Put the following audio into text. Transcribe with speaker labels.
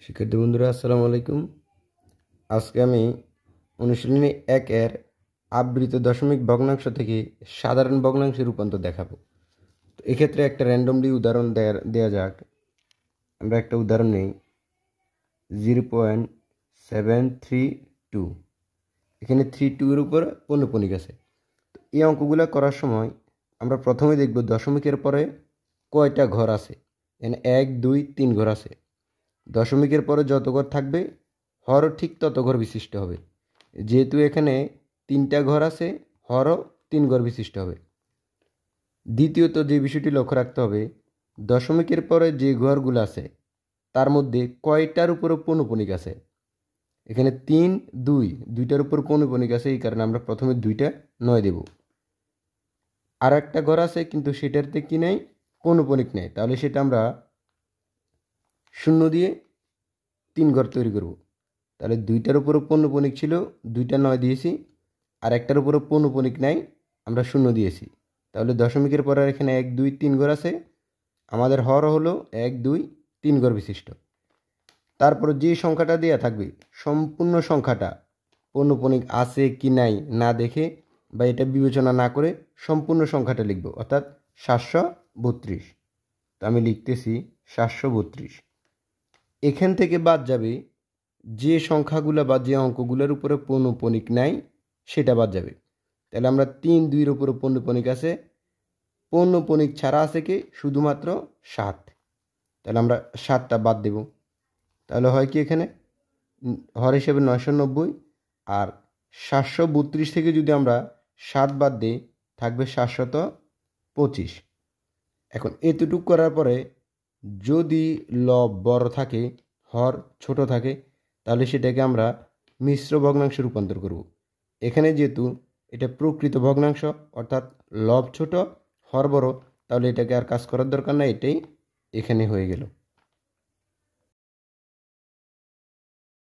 Speaker 1: শিক্ষার্থী বন্ধুরা আসসালামু আলাইকুম। আজকে আমি অনুশীলনী 1-এর আবৃত দশমিক ভগ্নাংশ থেকে সাধারণ ভগ্নাংশে রূপান্তর দেখাবো। তো এক্ষেত্রে একটা র্যান্ডমলি উদাহরণ দেয়া যাক। আমরা একটা উদাহরণ নেই 0.732। এখানে 32 এর উপর পৌনঃপুনিক আছে। তো এই অঙ্কগুলো করার সময় আমরা প্রথমে দেখব দশমিকের পরে কয়টা ঘর আছে। এখানে 1 2 3 ঘর আছে। দশমিকের পরে যত ঘর থাকবে হরও ঠিক তত ঘর বিশিষ্ট হবে। যেহেতু এখানে 3টা ঘর আছে, হরও 3 ঘর বিশিষ্ট হবে। দ্বিতীয়ত যে বিষয়টি লক্ষ্য রাখতে হবে, দশমিকের পরে যে ঘরগুলো আছে তার মধ্যে কয়টার উপরে পৌনঃপুনিক আছে। এখানে 3 2 দুইটার উপর পৌনঃপুনিক আছে, এই কারণে আমরা প্রথমে 2টা 9 দেব। আর একটা ঘর আছে কিন্তু সেটাতে কি নেই, পৌনঃপুনিক নেই, তাহলে সেটা আমরা 0 দিয়ে 3 ঘর তৈরি করব। তাহলে 2টার উপরও পৌনঃপুনিক ছিল, 2টা 9 দিয়েছি, আর একটার উপরও পৌনঃপুনিক নাই, আমরা 0 দিয়েছি। তাহলে দশমিকের পরে এখানে 1 2 3 ঘর আছে। আমাদের হর হলো 1 2 3 ঘর বিশিষ্ট। তারপর যে সংখ্যাটা দেওয়া থাকবে সম্পূর্ণ সংখ্যাটা পৌনঃপুনিক আছে কি নাই না দেখে বা এটা বিবেচনা না করে সম্পূর্ণ সংখ্যাটা লিখব, অর্থাৎ 732। তো আমি লিখতেছি 732। এখান থেকে বাদ যাবে যে সংখ্যাগুলো বা যে অঙ্কগুলোর উপরে পৌনঃপুনিক নাই, সেটা বাদ যাবে। তাহলে আমরা 3 2-এর উপরে পৌনঃপুনিক আছে, পৌনঃপুনিক ছাড়া আছে কি শুধুমাত্র 7। তাহলে আমরা 7টা বাদ দেব। তাহলে হয় কি এখানে হর হিসেবে 990, আর 732 থেকে যদি আমরা 7 বাদ দিই থাকবে 725। এখন এতটুক করার পরে যদি লব বড় থাকে হর ছোট থাকে তাহলে সেটাকে আমরা মিশ্র ভগ্নাংশে রূপান্তর করব। এখানে যেহেতু এটা প্রকৃত ভগ্নাংশ অর্থাৎ লব ছোট হর বড়, তাহলে এটাকে আর কাজ করার দরকার নাই, এটাই এখানে হয়ে গেল।